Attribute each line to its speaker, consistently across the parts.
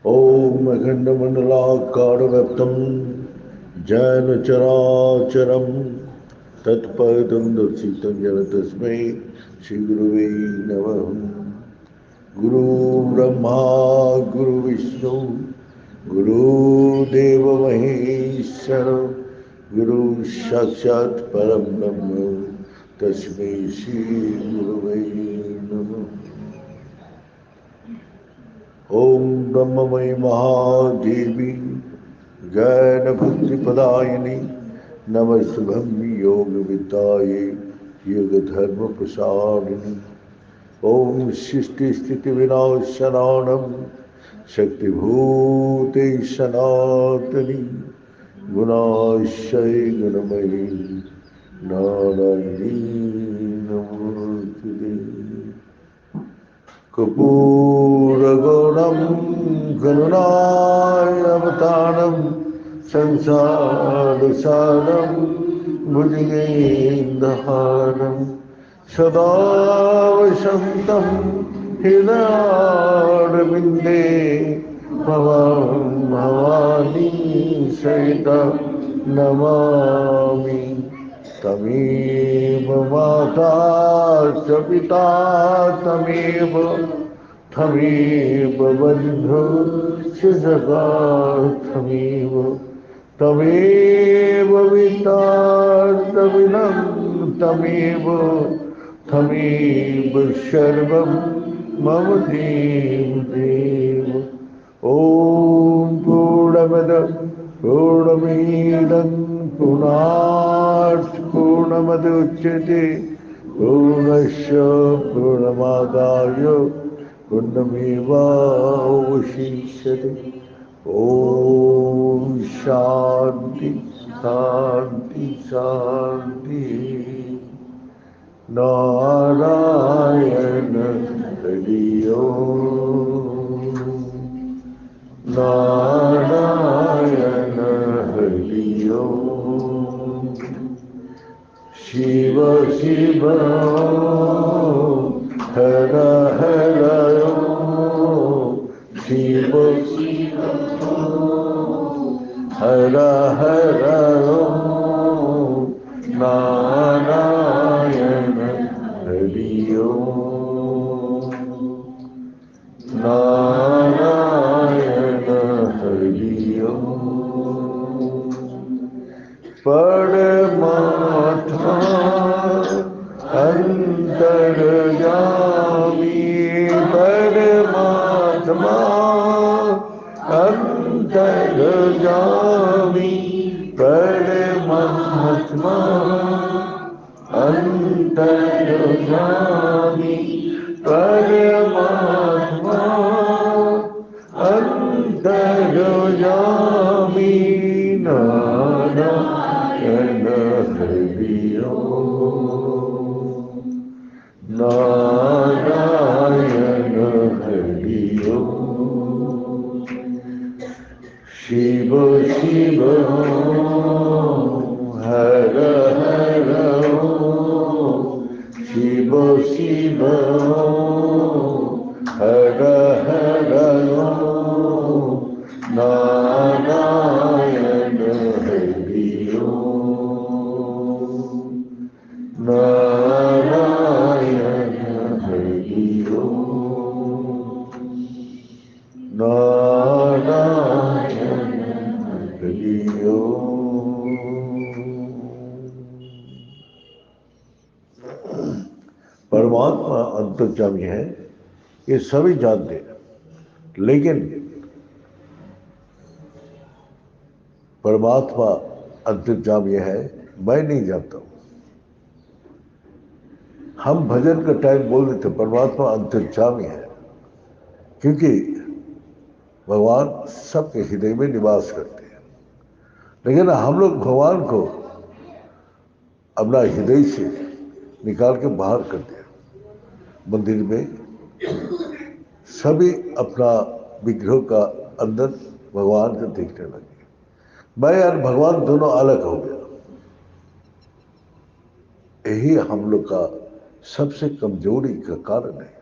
Speaker 1: ओम अखंडमंडलाकारव्याप्तं जैन चराचरं तत्पदं दर्शितं येन तस्मै श्रीगुरुवे नमः। गुरु ब्रह्मा गुरु विष्णु गुरुदेव महेश्वर गुरु साक्षात् परम ब्रह्म तस्मै श्री गुरुवे नमः। ओम ब्रह्ममयी महादेवी ज्ञानभक्तिप्रदायिनी नमस्तुभ्यं योग विद्याये योग धर्म प्रसारिणी। ओम सृष्टि स्थिति विनाशनानं शक्तिभूते सनातनी गुणाश्रय गुणमयी नारायणी नमोस्तुते। कर्पूरगौरं करुणावतारं संसारसारं भुजगेन्द्रहारं सदा वसन्तं हृदयारविन्दे भवां भवानी सहितं नमामि। तमेव माता च पिता तमेव बन्धु च सखा तमेव वित्तार्तविनं तमेव सर्वं मम देव। ॐ पूर्णमद पूर्णमिदं पूर्णात् पूर्णमुदच्यते पूर्णस्य पूर्णमादाय पूर्णमेवावशिष्यते। ॐ शान्ति शान्ति शान्ति। नारायण हरि ओम् नारायण हरि ओम्। शिव शिव हर हर ओम्। शिव हर हर ओम्। नारायण हरि ओम् नारायण हरि ओम्। परमात्मा अंतर्यामी परमात्मा अंतर्यामी परमात्मा अंतर्यामी परमात्मा अंतर्यामी नारायण हरि ओम् नारायण हरि ओम्। शिव शिव हर हर ओम्। शिव शिव हर हर ओम्। नारायण हरि ओम् नारायण हरि ओम् नारायण हरि ओम्। परमात्मा अंतर्यामी है, ये सभी जानते हैं, लेकिन परमात्मा अंतर्यामी है मैं नहीं जानता हूं। हम भजन का टाइम बोल रहे थे परमात्मा अंतर्यामी है, क्योंकि भगवान सबके हृदय में निवास करते हैं। लेकिन हम लोग भगवान को अपना हृदय से निकाल के बाहर कर दिया। मंदिर में सभी अपना विग्रह का अंदर भगवान को देखने लगे। मैं और भगवान दोनों अलग हो गया। यही हम लोग का सबसे कमजोरी का कारण है।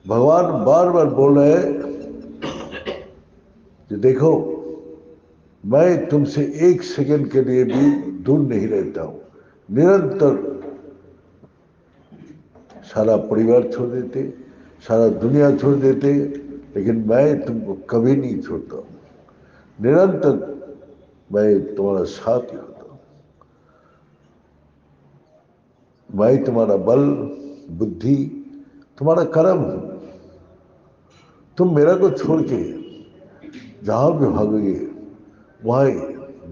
Speaker 1: भगवान बार बार बोल रहे हैं कि देखो, मैं तुमसे एक सेकंड के लिए भी दूर नहीं रहता हूं। निरंतर सारा परिवार छोड़ देते, सारा दुनिया छोड़ देते, लेकिन मैं तुमको कभी नहीं छोड़ता हूं। निरंतर मैं तुम्हारा साथ ही होता हूं। मैं तुम्हारा बल, बुद्धि, तुम्हारा कर्म हूं। तुम मेरा को छोड़ के जहां भी भागोगे वहां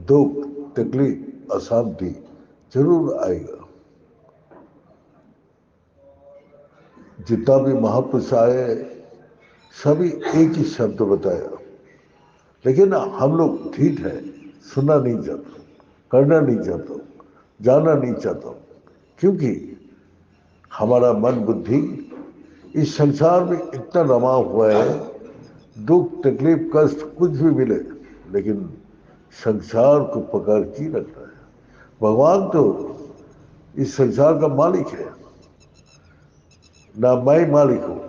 Speaker 1: दुख, तकलीफ, अशांति जरूर आएगा। जितना भी महापुरुष आए सभी एक ही शब्द बताया, लेकिन हम लोग ठीक है, सुनना नहीं चाहता, करना नहीं चाहता, जानना नहीं चाहता, क्योंकि हमारा मन बुद्धि इस संसार में इतना रमा हुआ है। दुख, तकलीफ, कष्ट कुछ भी मिले, लेकिन संसार को पकड़ के रखना है। भगवान तो इस संसार का मालिक है, ना मैं मालिक हूं।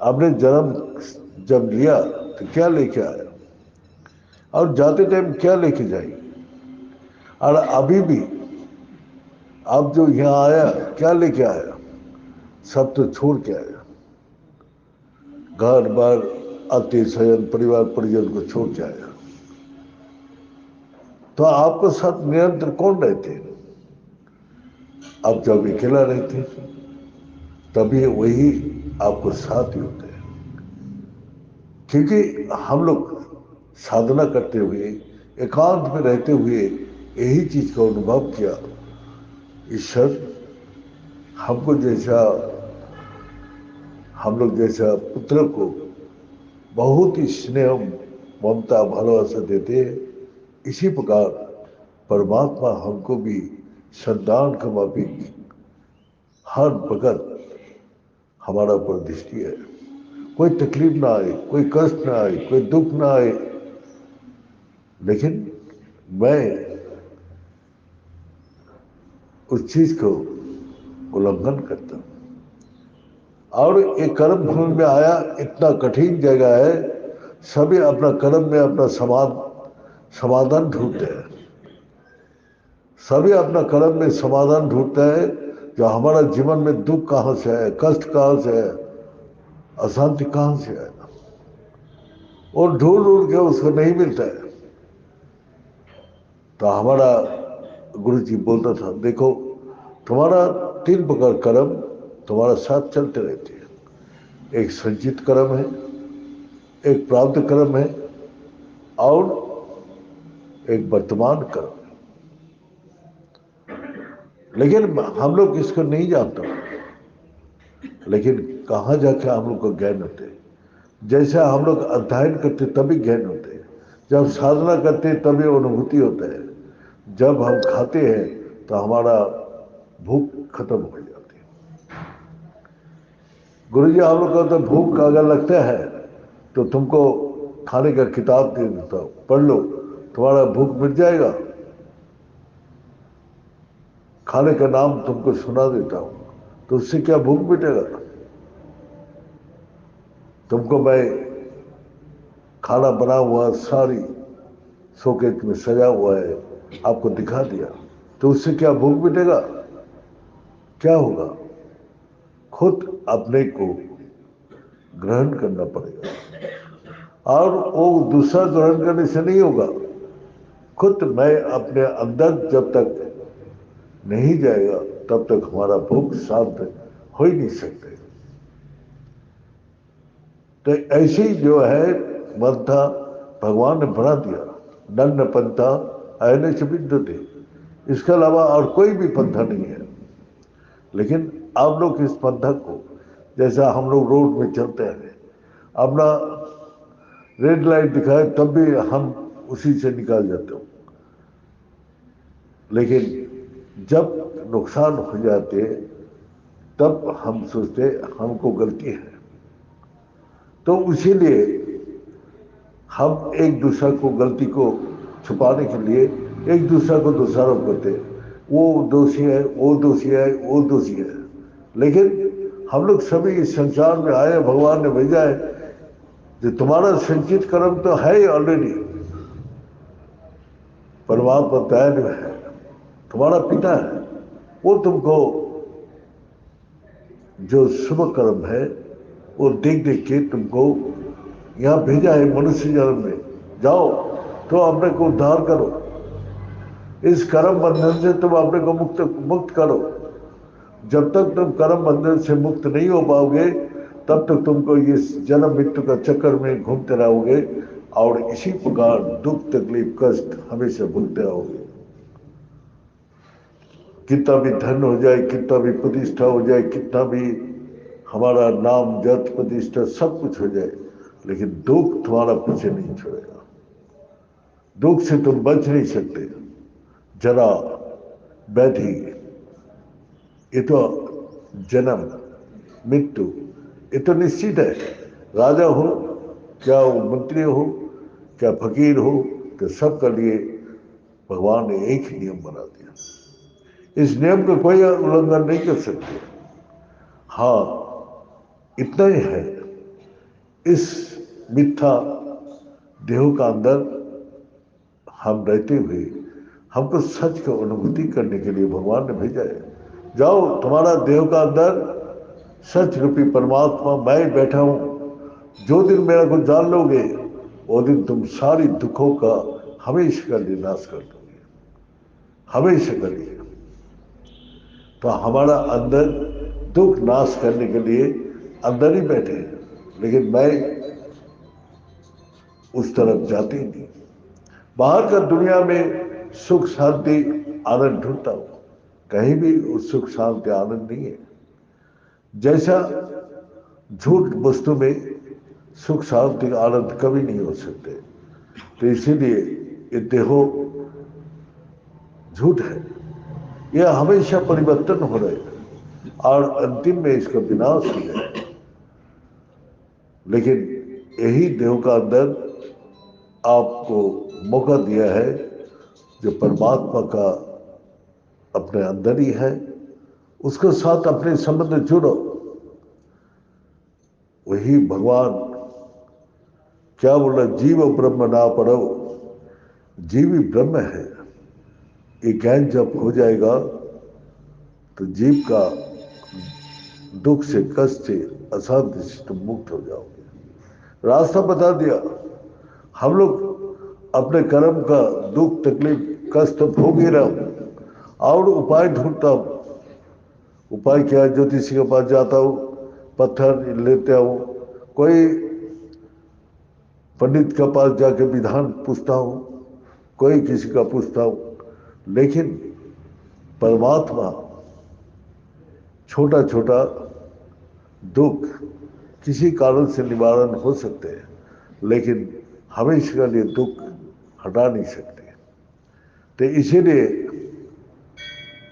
Speaker 1: आपने जन्म जब लिया तो क्या लेके आया, और जाते टाइम क्या लेके जाएंगे। और अभी भी आप जो यहाँ आया क्या लेके आया, सब तो छोड़ के आया। घर बार, आत्मीय स्वजन, परिवार परिजन को छोड़ के आया। तो आपके साथ निरंतर कौन रहते हैं? आप जब अकेला रहते तभी वही आपको साथ ही होते हैं। क्योंकि हम लोग साधना करते हुए, एकांत में रहते हुए यही चीज का अनुभव किया। ईश्वर हमको जैसा, हम लोग जैसा पुत्र को बहुत ही स्नेह, ममता, भालोबासा देते हैं, इसी प्रकार परमात्मा हमको भी संतान का माफिक हर वक्त हमारा ऊपर दृष्टि है। कोई तकलीफ ना आए, कोई कष्ट ना आए, कोई दुख ना आए, लेकिन मैं उस चीज को उल्लंघन करता हूं। और एक कर्म भूमि में आया, इतना कठिन जगह है, सभी अपना कर्म में अपना समाधान ढूंढते हैं। सभी अपना कर्म में समाधान ढूंढते हैं। जो हमारा जीवन में दुख कहां से है, कष्ट कहां से है, अशांति कहां से है, और ढूंढ ढूंढ के उसको नहीं मिलता है। तो हमारा गुरु जी बोलता था, देखो तुम्हारा 3 प्रकार कर्म तुम्हारा साथ चलते रहते हैं। एक संचित कर्म है, एक प्राप्त कर्म है, और एक वर्तमान कर्म है। लेकिन हम लोग इसको नहीं जानते, लेकिन कहाँ जाके हम लोग को ज्ञान होते हैं। जैसा हम लोग अध्ययन करते तभी ज्ञान होते हैं, जब साधना करते तभी अनुभूति होता है, जब हम खाते हैं तो हमारा भूख खत्म हो जाती है। गुरु जी हम लोग को तो भूख अगर लगता है तो तुमको खाने का किताब दे देता हूँ, पढ़ लो, तुम्हारा भूख मिट जाएगा। खाने का नाम तुमको सुना देता हूँ, तो उससे क्या भूख मिटेगा? तुमको मैं खाना बना हुआ सारी शोकेस में सजा हुआ है, आपको दिखा दिया, तो उससे क्या भूख मिटेगा? क्या होगा? खुद अपने को ग्रहण करना पड़ेगा। और वो दूसरा ग्रहण करने से नहीं होगा, खुद मैं अपने अंदर जब तक नहीं जाएगा तब तक हमारा भूख शांत हो ही नहीं सकते। तो ऐसे ही जो है मंथा भगवान ने बना दिया, नन्न पंथा अयने से विद्यते, इसके अलावा और कोई भी पंथा नहीं है। लेकिन आप लोग इस पंथा को, जैसा हम लोग रोड में चलते हैं, अपना रेड लाइट दिखाए तब भी हम उसी से निकाल जाते हो, लेकिन जब नुकसान हो जाते तब हम सोचते हमको गलती है। तो इसीलिए हम एक दूसरे को गलती को छुपाने के लिए एक दूसरे को दोषारोप करते, वो दोषी है, वो दोषी है, वो दोषी है। लेकिन हम लोग सभी इस संसार में आए, भगवान ने भेजा है, जो तुम्हारा संचित कर्म तो है ही ऑलरेडी। परमात्मा दयालु है, तुम्हारा पिता है, वो तुमको जो शुभ कर्म है वो देख देख के तुमको यहाँ भेजा है मनुष्य जन्म में। जाओ तो अपने को उद्धार करो, इस कर्म बंधन से तुम अपने को मुक्त करो। जब तक तुम कर्म बंधन से मुक्त नहीं हो पाओगे तब तक तुमको इस जन्म मृत्यु का चक्कर में घूमते रहोगे और इसी प्रकार दुख तकलीफ कष्ट हमेशा भुगते रहोगे। कितना भी धन हो जाए, कितना भी प्रतिष्ठा हो जाए, कितना भी हमारा नाम जत प्रतिष्ठा सब कुछ हो जाए, लेकिन दुख तुम्हारा पीछे नहीं छोड़ेगा। दुख से तुम बच नहीं सकते। जरा व्याधि, ये तो जन्म मृत्यु, ये तो निश्चित है। राजा हो क्या वो मंत्री हो क्या फकीर हो, तो सबके लिए भगवान ने एक ही नियम बना दिया। इस नियम का कोई उल्लंघन नहीं कर सकते। हाँ, इतना ही है, इस मिथ्या देह का अंदर हम रहते हुए हमको सच की अनुभूति करने के लिए भगवान ने भेजा है। जाओ, तुम्हारा देह का अंदर सच रूपी परमात्मा मैं बैठा हूं। जो दिन मेरा को जान लोगे वो दिन तुम सारी दुखों का हमेशा का लिए नाश कर दोगे, हमेशा का लिए। तो हमारा अंदर दुख नाश करने के लिए अंदर ही बैठे हैं, लेकिन मैं उस तरफ जाती ही नहीं। बाहर का दुनिया में सुख शांति आनंद ढूंढता हूं, कहीं भी उस सुख शांति आनंद नहीं है। जैसा झूठ वस्तु में सुख शांति आनंद कभी नहीं हो सकते। तो इसीलिए ये देहो झूठ है, यह हमेशा परिवर्तन हो रहे हैं और अंतिम में इसका विनाश ही है। लेकिन यही देह का अंदर आपको मौका दिया है, जो परमात्मा का अपने अंदर ही है, उसके साथ अपने संबंध जुड़ो। वही भगवान क्या बोला, जीव ब्रह्म ना पड़ो, जीव ही ब्रह्म है। ये ज्ञान जब हो जाएगा तो जीव का दुख से कष्ट से अशांति से तुम मुक्त हो जाओगे। रास्ता बता दिया। हम लोग अपने कर्म का दुख तकलीफ कष्ट भोग ही रहो और उपाय ढूंढता हूं। उपाय क्या है? ज्योतिषी के पास जाता हूं, पत्थर लेते हूं, कोई पंडित के पास जाके विधान पूछता हूं, कोई किसी का पूछता हूं। लेकिन परमात्मा छोटा छोटा दुख किसी कारण से निवारण हो सकते हैं, लेकिन हमेशा के लिए दुख हटा नहीं सकते। तो इसीलिए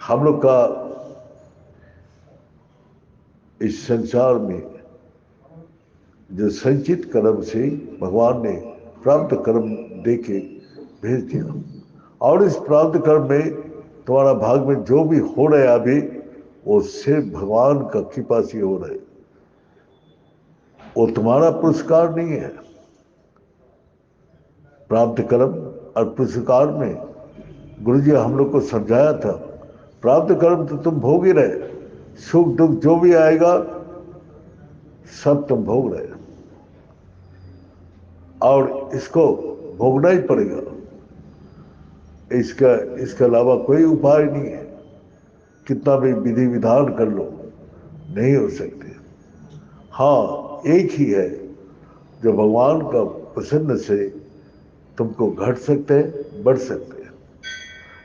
Speaker 1: हम लोग का इस संसार में जो संचित कर्म से भगवान ने प्राप्त कर्म देके भेज दिया, और इस प्राप्त कर्म में तुम्हारा भाग में जो भी हो रहा है अभी, वो सिर्फ भगवान का कृपा से हो रहा है। वो तुम्हारा पुरस्कार नहीं है। प्राप्त कर्म और पुरस्कार में गुरु जी हम लोग को समझाया था, प्राप्त कर्म तो तुम भोग ही रहे, सुख दुख जो भी आएगा सब तुम भोग रहे, और इसको भोगना ही पड़ेगा। इसके अलावा कोई उपाय नहीं है। कितना भी विधि विधान कर लो नहीं हो सकते। हाँ, एक ही है जो भगवान का प्रसन्न से तुमको घट सकते हैं, बढ़ सकते हैं।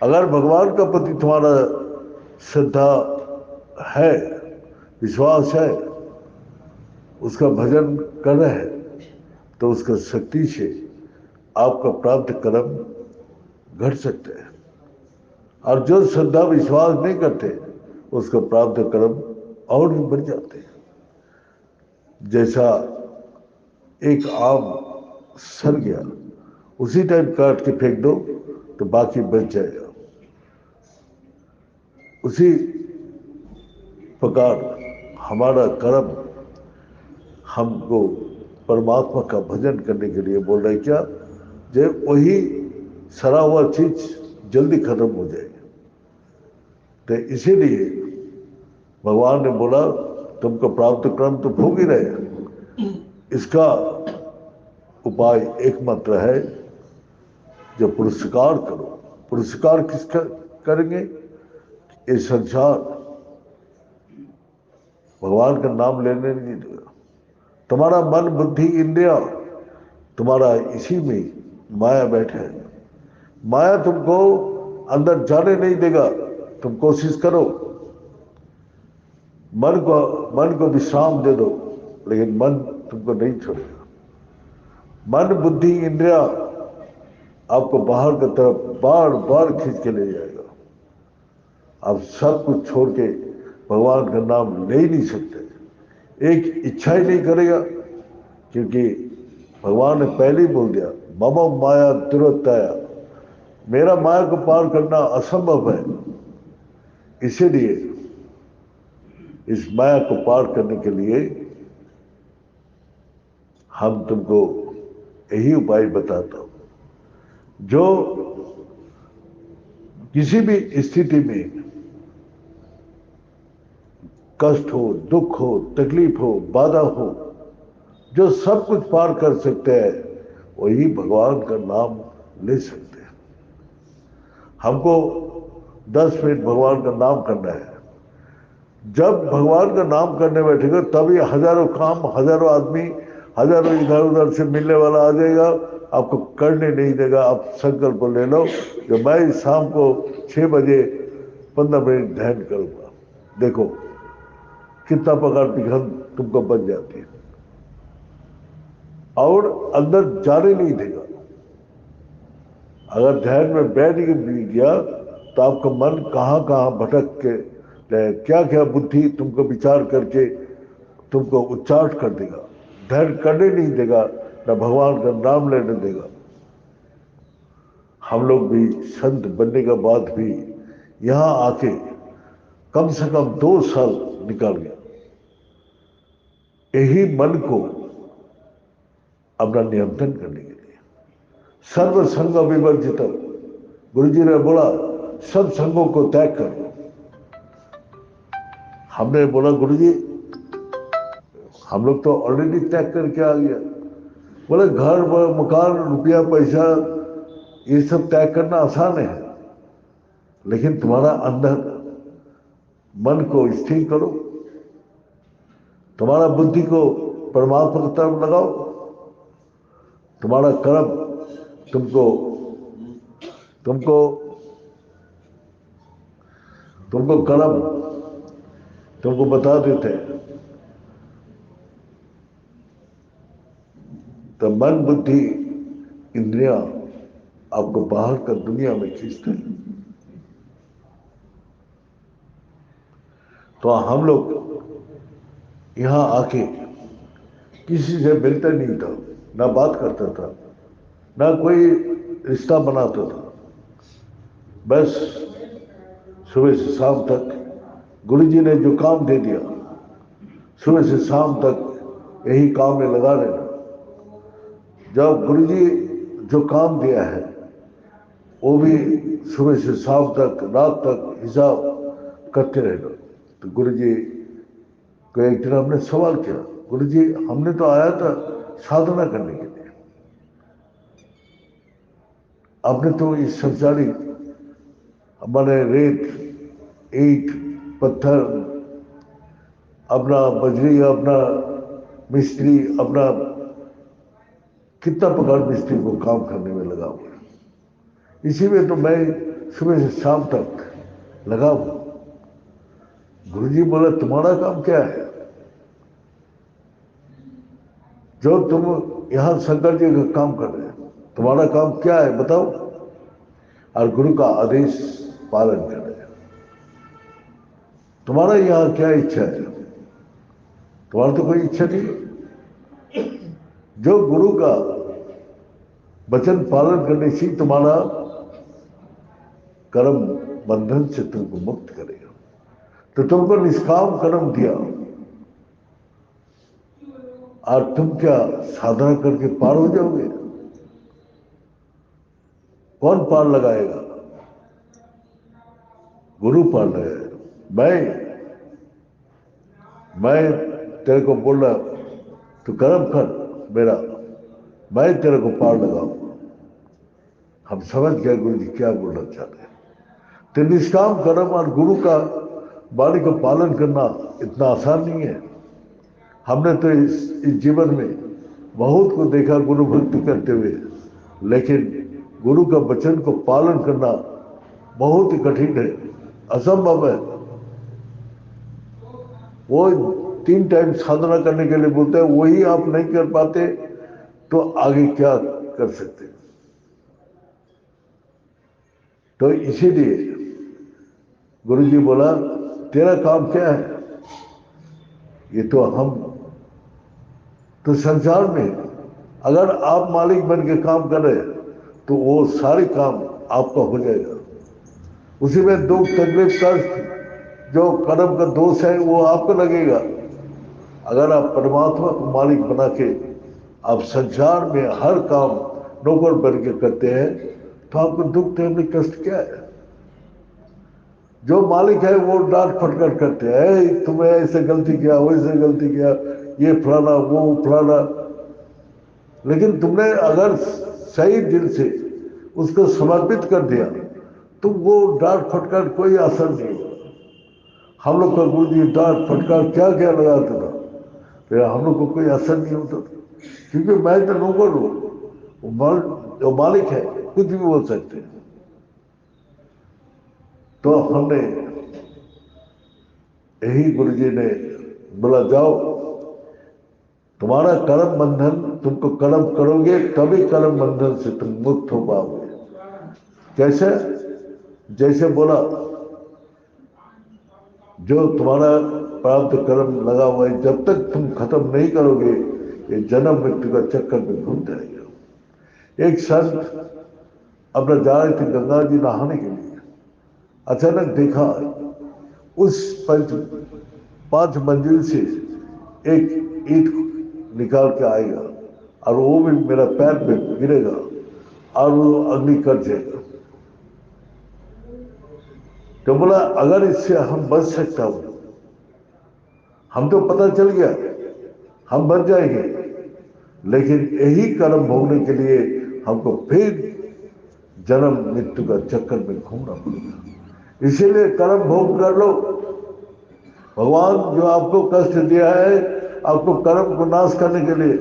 Speaker 1: अगर भगवान का प्रति तुम्हारा श्रद्धा है, विश्वास है, उसका भजन कर रहे हैं, तो उसका शक्ति से आपका प्राप्त कर्म घट सकते हैं। और जो श्रद्धा विश्वास नहीं करते उसका प्राप्त कर्म और भी बढ़ जाते हैं। जैसा एक आम सड़ गया, उसी टाइम काट के फेंक दो तो बाकी बच जाएगा। उसी प्रकार हमारा कर्म हमको परमात्मा का भजन करने के लिए बोल रहे क्या, जब वही सड़ा हुआ चीज जल्दी खत्म हो जाएगी। तो इसीलिए भगवान ने बोला तुमको प्राप्त कर्म तो भोग ही रहे, इसका उपाय एकमात्र है जो पुरस्कार करो। पुरस्कार किसका करेंगे? ये संसार भगवान का नाम लेने नहीं देगा। तुम्हारा मन बुद्धि इंद्रिया तुम्हारा इसी में माया बैठा है। माया तुमको अंदर जाने नहीं देगा। तुम कोशिश करो, मन को विश्राम दे दो, लेकिन मन तुमको नहीं छोड़ेगा। मन बुद्धि इंद्रिया आपको बाहर की तरफ बार बार खींच के ले जाएगा। आप सब कुछ छोड़ के भगवान का नाम ले ही नहीं सकते। एक इच्छा ही नहीं करेगा, क्योंकि भगवान ने पहले ही बोल दिया मम माया दुरत्या, मेरा माया को पार करना असंभव है। इसीलिए इस माया को पार करने के लिए हम तुमको यही उपाय बताता हूं। जो किसी भी स्थिति में कष्ट हो, दुख हो, तकलीफ हो, बाधा हो, जो सब कुछ पार कर सकते हैं वही भगवान का नाम ले सकते हैं। हमको 10 मिनट भगवान का नाम करना है। जब भगवान का नाम करने बैठेगा तभी हजारों काम, हजारों आदमी, हजारों इधर उधर से मिलने वाला आ जाएगा, आपको करने नहीं देगा। आप संकल्प ले लो जो मैं शाम को 6 बजे 15 मिनट ध्यान करूंगा। देखो कितना प्रकार की घन तुमको बन जाती है और अंदर जाने नहीं देगा। अगर ध्यान में बैठ गया तो आपका मन कहाँ कहाँ भटक के क्या क्या बुद्धि तुमको विचार करके तुमको उच्चाट कर देगा, ध्यान करने नहीं देगा, न भगवान का नाम लेने देगा। हम लोग भी संत बनने के बाद भी यहाँ आके कम से कम 2 साल निकाल गया यही मन को अपना नियंत्रण करने के लिए। सर्व संग विवर्जित, गुरु जी ने बोला सब संगों को त्याग करो। हमने बोला गुरु जी हम लोग तो ऑलरेडी त्याग करके आ गया। बोले घर मकान रुपया पैसा ये सब त्याग करना आसान है, लेकिन तुम्हारा अंदर मन को स्थिर करो, तुम्हारा बुद्धि को परमात्मा की तरफ लगाओ, तुम्हारा कर्म तुमको तुमको तुमको कर्म तुमको बता देते हैं। तो मन बुद्धि इंद्रियां आपको बाहर का दुनिया में खींचते हैं। तो हम लोग यहाँ आके किसी से मिलता नहीं था, ना बात करता था, ना कोई रिश्ता बनाता था। बस सुबह से शाम तक गुरु जी ने जो काम दे दिया, सुबह से शाम तक यही काम में लगा रहना। जब गुरु जी जो काम दिया है वो भी सुबह से शाम तक रात तक हिसाब करते रहना। तो गुरु जी को एक दिन हमने सवाल किया, गुरु जी हमने तो आया था साधना करने के लिए, आपने तो इस संसारी हमारे रेत ईंट पत्थर अपना बजरी अपना मिस्त्री अपना कितना प्रकार मिस्त्री को काम करने में लगा हुआ है। इसी में तो मैं सुबह से शाम तक लगा हूं। गुरुजी बोला तुम्हारा काम क्या है? जो तुम यहां शंकर जी का काम कर रहे हो, तुम्हारा काम क्या है बताओ? और गुरु का आदेश पालन कर रहे हो। तुम्हारा यहां क्या इच्छा है? तुम्हारा तो कोई इच्छा नहीं। जो गुरु का वचन पालन करने से तुम्हारा कर्म बंधन से तुमको मुक्त करेगा। तो तुमको निष्काम कर्म दिया और तुम क्या साधना करके पार हो जाओगे? कौन पार लगाएगा? गुरु पार लगाएगा। मैं तेरे को बोल रहा, तू कर्म कर मेरा, मैं तेरे को पार लगाऊंगा। हम समझ गए गुरु जी क्या बोलना चाहते हैं। तो निष्काम कर्म और गुरु का वाणी का पालन करना इतना आसान नहीं है। हमने तो इस जीवन में बहुत को देखा गुरु भक्ति करते हुए, लेकिन गुरु का वचन को पालन करना बहुत ही कठिन है, असंभव है। वो 3 टाइम साधना करने के लिए बोलते हैं, वही आप नहीं कर पाते तो आगे क्या कर सकते? तो इसीलिए गुरु जी बोला, तेरा काम क्या है? ये तो हम तो संसार में अगर आप मालिक बन के काम कर रहे हैं तो वो सारे काम आपका हो जाएगा। उसी में दुख तकलीफ कष्ट जो कर्म का दोष है वो आपको लगेगा। अगर आप परमात्मा को मालिक बना के आप संसार में हर काम नौकर बन के करते हैं तो आपको दुख तकलीफ कष्ट क्या है? जो मालिक है वो डांट फटकार करते हैं, तुम्हें ऐसे गलती किया, वैसे गलती किया, ये फलाना वो फलाना। लेकिन तुमने अगर सही दिल से उसको समर्पित कर दिया तो वो डांट फटकार कोई असर नहीं होगा। हम लोग का गुरु जी डांट फटकार क्या क्या लगाता था, फिर हम लोग को कोई असर नहीं होता था, क्योंकि मैं तो नौकर हूँ, जो मालिक है कुछ भी बोल सकते हैं। तो हमने यही गुरु जी ने बोला, जाओ तुम्हारा कर्म बंधन, तुमको कर्म करोगे तभी कर्म बंधन से तुम मुक्त हो पाओगे। कैसे? जैसे बोला, जो तुम्हारा प्राप्त कर्म लगा हुआ है जब तक तुम खत्म नहीं करोगे ये जन्म मृत्यु का चक्कर में घूम जाएगा। एक संत अपना जा रहे थे गंगा जी नहाने के लिए, अचानक देखा उस 5 मंजिल से एक ईंट निकाल के आएगा और वो भी मेरा पैर पे गिरेगा और वो अग्नि कर जाएगा। तो बोला, अगर इससे हम बच सकता हूं, हम तो पता चल गया हम बच जाएंगे, लेकिन यही कर्म भोगने के लिए हमको फिर जन्म मृत्यु का चक्कर में घूमना पड़ेगा। इसीलिए कर्म भोग कर लो। भगवान जो आपको कष्ट दिया है, आपको कर्म को नाश करने के लिए,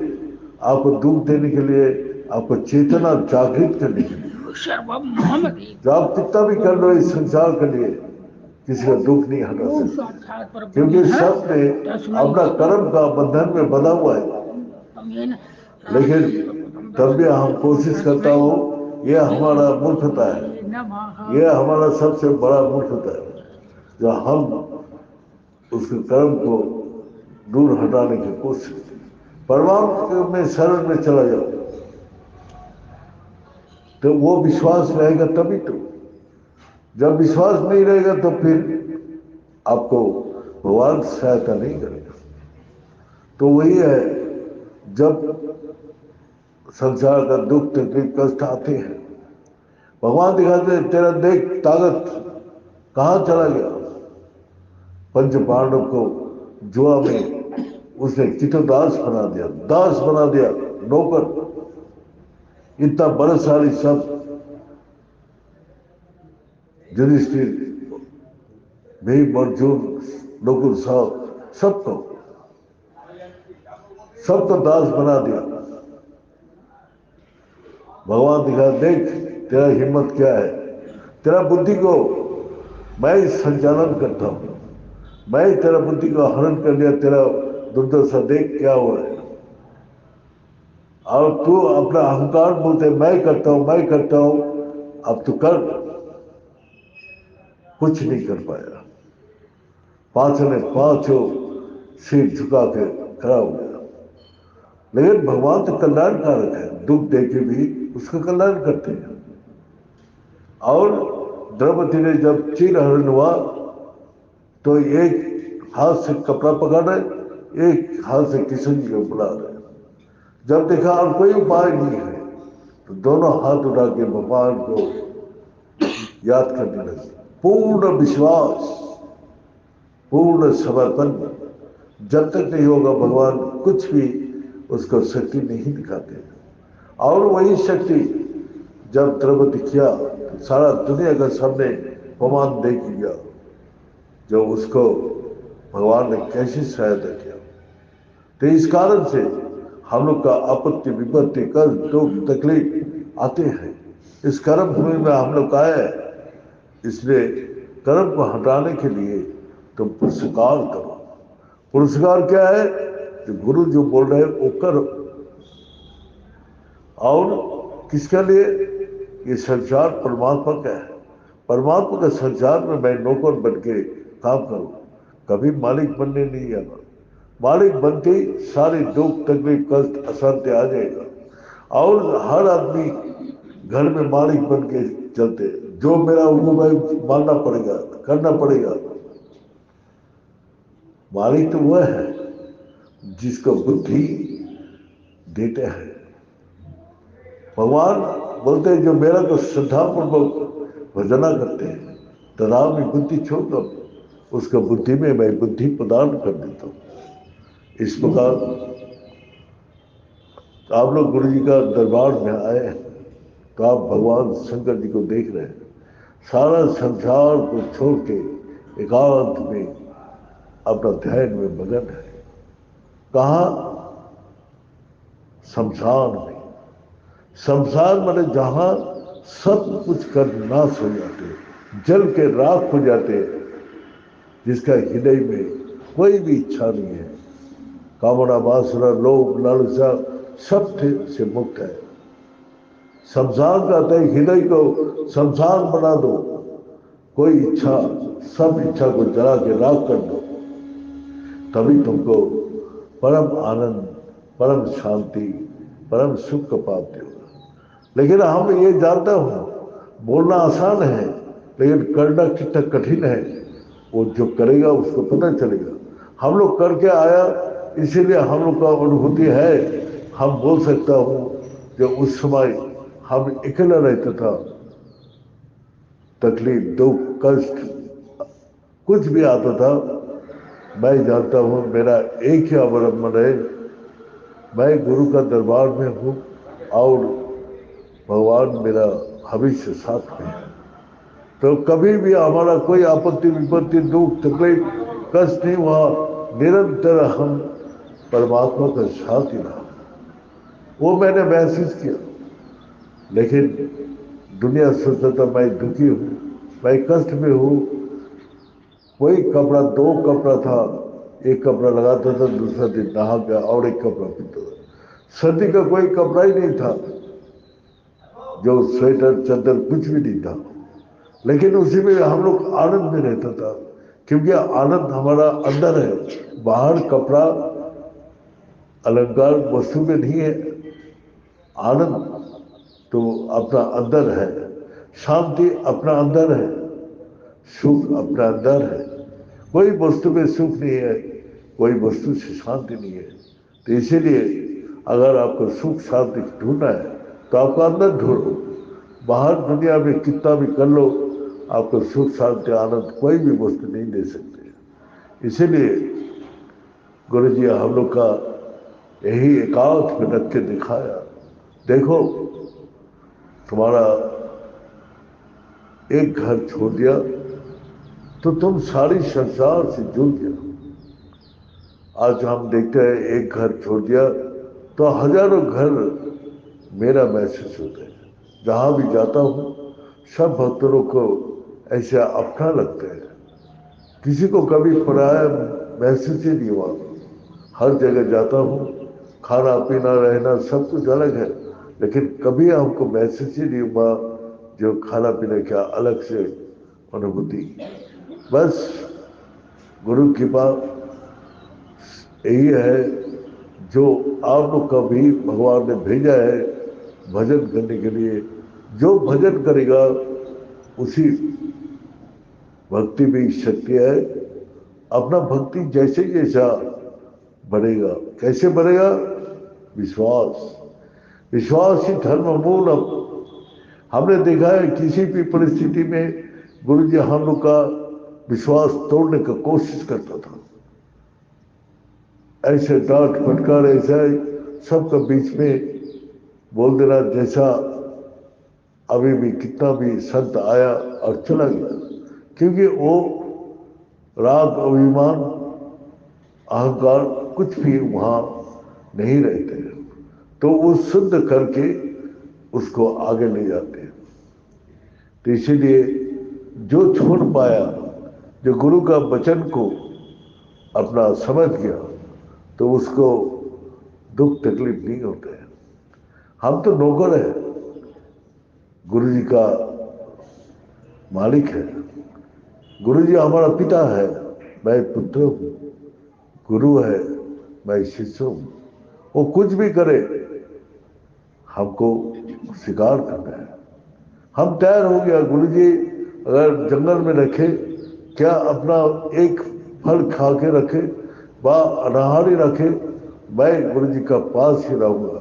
Speaker 1: आपको दुख देने के लिए, आपको चेतना जागृत करने के लिए। जो आप कितना भी कर लो इस संसार के लिए, किसी का दुख नहीं हटा सकते, क्योंकि सब ने अपना कर्म का बंधन में बंधा हुआ है। लेकिन तब भी हम कोशिश करता हूँ, यह हमारा मूर्खता है, यह हमारा सबसे बड़ा मूर्खता है, जो हम उसके कर्म को दूर हटाने की कोशिश करते। परमात्मा में शरण में चला जाओ तो वो विश्वास रहेगा तभी तो। जब विश्वास नहीं रहेगा तो फिर आपको भगवान सहायता नहीं करेगा। तो वही है, जब संसार का दुख तकलीफ कष्ट आते हैं, भगवान दिखाते हैं, तेरा देख ताकत कहाँ चला गया। पंच पांडव को जुआ में उसने चित्तदास बना दिया, दास बना दिया, नौकर। इतना बलशाली सब युधिष्ठिर, भीम अर्जुन नकुल साहब सबको दास बना दिया। भगवान दिखा, देख तेरा हिम्मत क्या है, तेरा बुद्धि को मैं संचालन करता हूं, मैं तेरा बुद्धि को हरण कर लिया, तेरा दुर्दशा देख क्या हुआ है। और तू अपना अहंकार बोलते मैं करता हूं मैं करता हूं, अब तू कर, कुछ नहीं कर पाया। पांचों सिर झुका के खड़ा हो गया। लेकिन भगवान तो कल्याणकारक है, दुख देके भी उसका कल्याण करते हैं। और द्रौपदी ने जब चीरहरण हुआ तो एक हाथ से कपड़ा पकड़ रहे, एक हाथ से किशन जी को बुला रहे। जब देखा और कोई उपाय नहीं है तो दोनों हाथ उठा के भगवान को याद करने लगे। पूर्ण विश्वास, पूर्ण समर्पण। जब तक नहीं होगा भगवान कुछ भी उसको शक्ति नहीं दिखाते। और वही शक्ति जब द्रौपदी किया तो सारा दुनिया का सामने प्रमाण देख गया जो उसको भगवान ने कैसे सहायता किया। तो इस कारण से हम लोग का आपत्ति विपत्ति कष्ट दुख तकलीफ आते हैं। इस कर्म भूमि में हम लोग आए हैं, इसलिए कर्म को हटाने के लिए तुम पुरस्कार करो। पुरस्कार क्या है? जो गुरु जो बोल रहे हैं वो करो। और किसके लिए? ये संसार परमात्मा का है। परमात्मा का संसार में मैं नौकर बन के काम करूं, कभी मालिक बनने नहीं आना। मालिक बनते ही सारे दुख तकलीफ कष्ट अशांति आ जाएगा। और हर आदमी घर में मालिक बन के चलते, जो मेरा वो मैं मानना पड़ेगा, करना पड़ेगा। मालिक तो वह है जिसको बुद्धि देते हैं। भगवान बोलते हैं जो मेरा को श्रद्धापूर्वक भजना करते हैं तदा में बुद्धि छोड़ दो, उसको बुद्धि में मैं बुद्धि प्रदान कर देता हूँ। इस प्रकार आप लोग गुरु जी का दरबार में आए हैं तो आप भगवान शंकर जी को देख रहे हैं। सारा संसार को छोड़ के एकांत में अपना ध्यान में मगन है। कहा? शमशान में। शमशान माने जहां सब कुछ कर नाश हो जाते, जल के राख हो जाते, जिसका हृदय में कोई भी इच्छा नहीं है, कामना वासना लोभ लालसा सब से मुक्त है। शमशान कहते हैं हृदय को शमशान बना दो, कोई इच्छा सब इच्छा को जला के राख कर दो, तभी तुमको परम आनंद परम शांति परम सुख का प्राप्ति होगा। लेकिन हम ये जानते हो बोलना आसान है लेकिन करना कितना कठिन है, वो जो करेगा उसको पता चलेगा। हम लोग करके आया इसीलिए हम लोग का अनुभूति है। हम बोल सकता हूँ जो उस समय हम अकेला रहता था, तकलीफ दुख कष्ट कुछ भी आता था, मैं जानता हूँ मेरा एक ही अवलंबन है, मैं गुरु का दरबार में हूँ और भगवान मेरा हमेशा साथ में है। तो कभी भी हमारा कोई आपत्ति विपत्ति दुख तकलीफ कष्ट नहीं हुआ, निरंतर हम परमात्मा का साथ ही रहा, वो मैंने महसूस किया। लेकिन दुनिया सोचता था मैं दुखी हूँ, मैं कष्ट में हूँ। कोई कपड़ा दो कपड़ा था, एक कपड़ा लगाता था दूसरा दिन नहा गया और एक कपड़ा पहनता था। सर्दी का कोई कपड़ा ही नहीं था, जो स्वेटर चादर कुछ भी नहीं था। लेकिन उसी में हम लोग आनंद में रहता था, क्योंकि आनंद हमारा अंदर है। बाहर कपड़ा अलंकार वस्तु में नहीं है, आनंद तो अपना अंदर है, शांति अपना अंदर है, सुख अपना अंदर है। कोई वस्तु में सुख नहीं है, कोई वस्तु से शांति नहीं है। तो इसीलिए अगर आपको सुख शांति ढूंढना है तो आपको अंदर ढूंढो। बाहर दुनिया में कितना भी कर लो, आपको सुख शांति आनंद कोई भी वस्तु नहीं दे सकते। इसीलिए गुरु जी हम लोग का यही एकांत में रख के दिखाया, देखो तुम्हारा एक घर छोड़ दिया तो तुम सारी संसार से जुड़ गया। आज हम देखते हैं एक घर छोड़ दिया तो हजारों घर मेरा महसूस होता है। जहाँ भी जाता हूँ सब भक्तों को ऐसे अपना लगता है, किसी को कभी पराया महसूस ही नहीं हुआ। हर जगह जाता हूँ, खाना पीना रहना सब कुछ अलग है, लेकिन कभी हमको महसूस ही नहीं हुआ जो खाना पीने का अलग से अनुभूति। बस गुरु कृपा यही है, जो आप लोग का भी भगवान ने भेजा है भजन करने के लिए। जो भजन करेगा उसी भक्ति में शक्ति है अपना भक्ति जैसे जैसा बढ़ेगा, कैसे बढ़ेगा? विश्वास, विश्वास ही धर्म मूल। हमने देखा है किसी भी परिस्थिति में गुरु जी हम लोग का विश्वास तोड़ने का कोशिश करता था। ऐसे डांट फटकार ऐसा सबका बीच में बोल देना, जैसा अभी भी कितना भी संत आया और चला गया, क्योंकि वो राग अभिमान अहंकार कुछ भी वहां नहीं रहते, तो वो शुद्ध करके उसको आगे ले जाते हैं। तो इसीलिए जो छोड़ पाया, जो गुरु का वचन को अपना समझ गया, तो उसको दुख तकलीफ नहीं होते हैं। हम तो नौकर है, गुरु जी का मालिक है। गुरु जी हमारा पिता है, मैं पुत्र हूं। गुरु है, मैं शिष्य हूं। वो कुछ भी करे हमको स्वीकार करना है। हम तैयार हो गया। गुरु जी अगर जंगल में रखे, क्या अपना एक फल खा के रखे, व अनाहारी रखे, मैं गुरु जी का पास ही रहूंगा।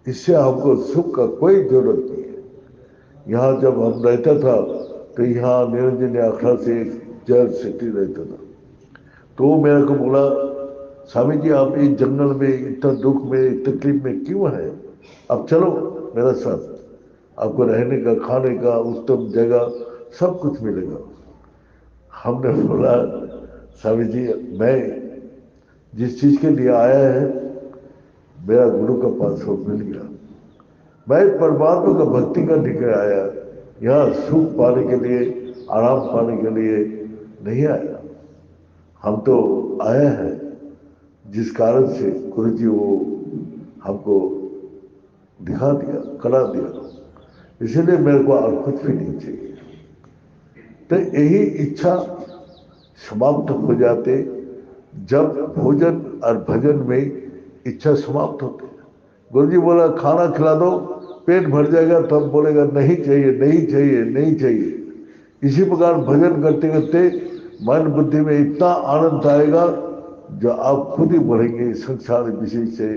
Speaker 1: इससे हमको सुख का कोई जरूरत नहीं है। यहाँ जब हम रहता था तो यहाँ निरंजन अखड़ा से एक जैन सिटी रहता था, तो वो मेरे को बोला, स्वामी जी आप इस जंगल में इतना दुख में तकलीफ में क्यों है? अब चलो मेरे साथ, आपको रहने का खाने का उत्तम जगह सब कुछ मिलेगा। हमने बोला, स्वामी जी मैं जिस चीज के लिए आया है मेरा गुरु का पासपोर्ट मिल गया। मैं परमात्मा का भक्ति करने के आया, यहाँ सुख पाने के लिए, आराम पाने के लिए नहीं आया। हम तो आए हैं जिस कारण से गुरु जी वो हमको दिखा दिया, करा दिया, इसलिए मेरे को और कुछ भी नहीं चाहिए। तो यही इच्छा समाप्त हो जाते जब भोजन और भजन में इच्छा समाप्त होते। गुरु जी बोला खाना खिला दो, पेट भर जाएगा, तब बोलेगा नहीं चाहिए नहीं चाहिए नहीं चाहिए। इसी प्रकार भजन करते करते मन बुद्धि में इतना आनंद आएगा जो आप खुद ही बढ़ेंगे, संसार विषय से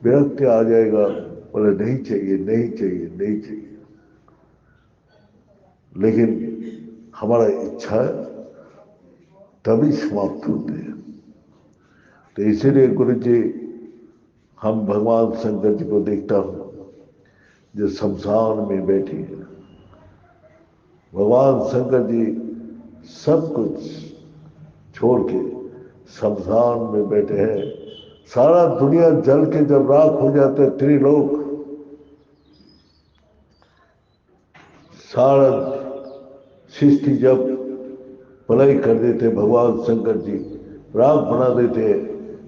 Speaker 1: विरक्ति आ जाएगा, बोले नहीं चाहिए नहीं चाहिए नहीं चाहिए। लेकिन हमारा इच्छा तभी समाप्त होते हैं। तो इसीलिए गुरु जी, हम भगवान शंकर जी को देखता हूं जो शमशान में बैठी है। भगवान शंकर जी सब कुछ छोड़ के शमशान में बैठे हैं। सारा दुनिया जल के जब राख हो जाता है, त्रिलोक सारा सृष्टि जब प्रलय कर देते, भगवान शंकर जी राख बना देते,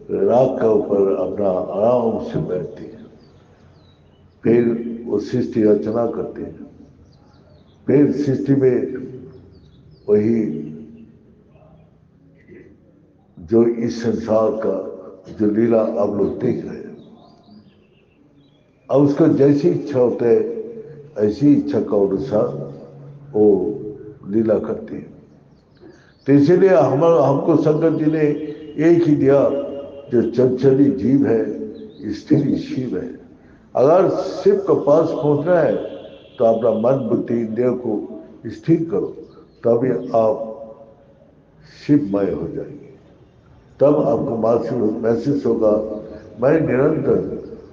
Speaker 1: राख का ऊपर अपना आराम से बैठते हैं। फिर वो सृष्टि रचना करते हैं। फिर सृष्टि में वही जो इस संसार का जो लीला आप लोग देख रहे हैं, अब उसको जैसी इच्छा होता है ऐसी इच्छा का अनुसार वो लीला करते हैं। तो इसीलिए हमको शंकर जी ने एक ही दिया, जो चंचली जीव है, स्थिर शिव है। अगर शिव के पास पहुंचना है तो अपना मन बुद्धि इंद्रियों को स्थिर करो, तभी आप शिवमय हो जाएंगे। तब आपको महसूस होगा मैं निरंतर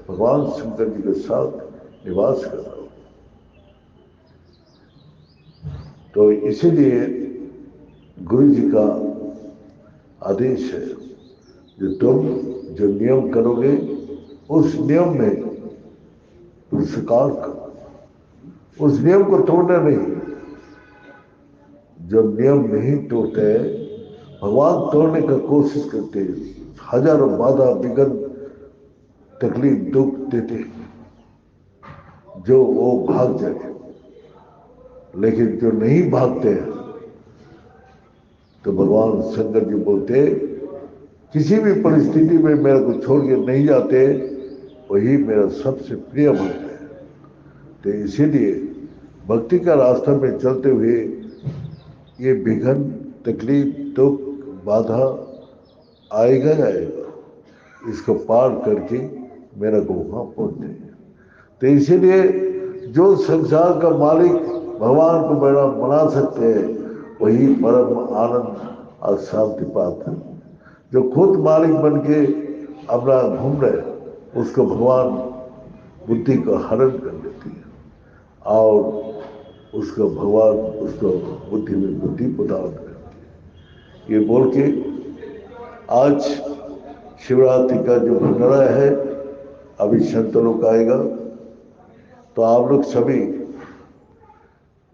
Speaker 1: भगवान शंकर जी के साथ निवास कर रहा हूं। तो इसीलिए गुरु जी का आदेश है, तुम जो नियम करोगे उस नियम में पुरस्कार करो, उस नियम को तोड़ना नहीं। जब नियम नहीं तोड़ते, भगवान तोड़ने का कोशिश करते हैं, हजारों बाधा विघ्न तकलीफ दुख देते हैं, जो वो भाग जाए। लेकिन जो नहीं भागते हैं तो भगवान शंकर जी बोलते, किसी भी परिस्थिति में मेरे को छोड़ के नहीं जाते, वही मेरा सबसे प्रिय भक्त है। तो इसीलिए भक्ति का रास्ता में चलते हुए ये विघ्न तकलीफ दुख बाधा आएगा ही आएगा, इसको पार करके मेरा को वहाँ पहुँचना है। तो इसीलिए जो संसार का मालिक भगवान को बना सकते हैं वही परम आनंद और शांति पात्र है। जो खुद मालिक बन के अपना घूम रहे उसको भगवान बुद्धि का हरण कर लेती है और उसको भगवान उसको बुद्धि में बुद्धि प्रदान करती है। ये बोल के आज शिवरात्रि का जो भंडारा है अभी संत लोग आएगा, तो आप लोग सभी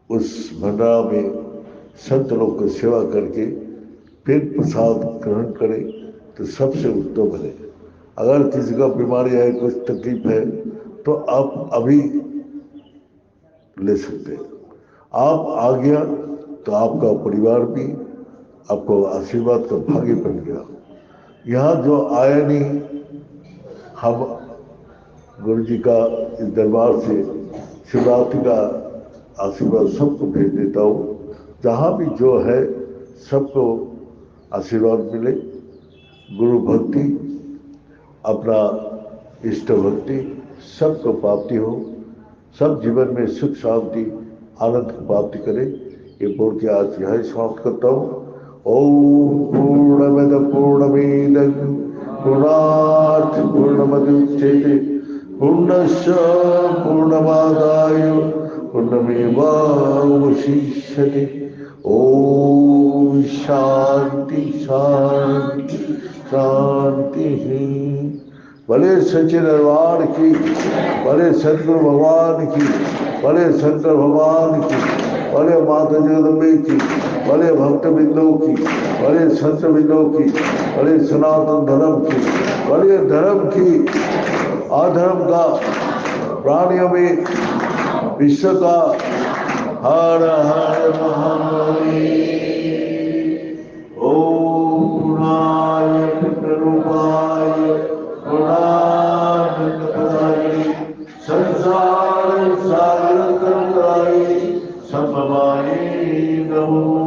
Speaker 1: उस भंडारा में संत लोग को सेवा करके फिर प्रसाद ग्रहण करें तो सबसे उत्तम है। अगर किसी का बीमारी है, कुछ तकलीफ है, तो आप अभी ले सकते हैं। आप आ गया तो आपका परिवार भी आपको आशीर्वाद का भागी बन गया। यहाँ जो आया नहीं, हम गुरु जी का इस दरबार से शिवरात्रि का आशीर्वाद सबको भेज देता हूँ। जहाँ भी जो है सबको आशीर्वाद मिले, गुरु भक्ति, अपना इष्ट भक्ति सबको प्राप्ति हो, सब जीवन में सुख शांति आनंद की प्राप्ति करें। ये बोल के आज यही समाप्त करता हूँ। ओम पूर्णमद पूर्णमेदं पूर्णात् पूर्णमुदच्यते पूर्णस्य पूर्णमादाय पूर्णमेवावशिष्यते। ओम शांति शांति शांति। भले सच्चे दरबार की, भले सतगुरु भगवान की, भले शंकर भगवान की, भले माता जगदम्बे की, भले भक्त बिंदु की, भले संत बिंदु की, भले सनातन धर्म की, भले धर्म की, अधर्म का, प्राणियों में विश्व का। हर हर महादेव। ओम पूर्णाय रूपाय पूर्णानंद प्रदाय संसार सागर तरंगाय संभवाय नमो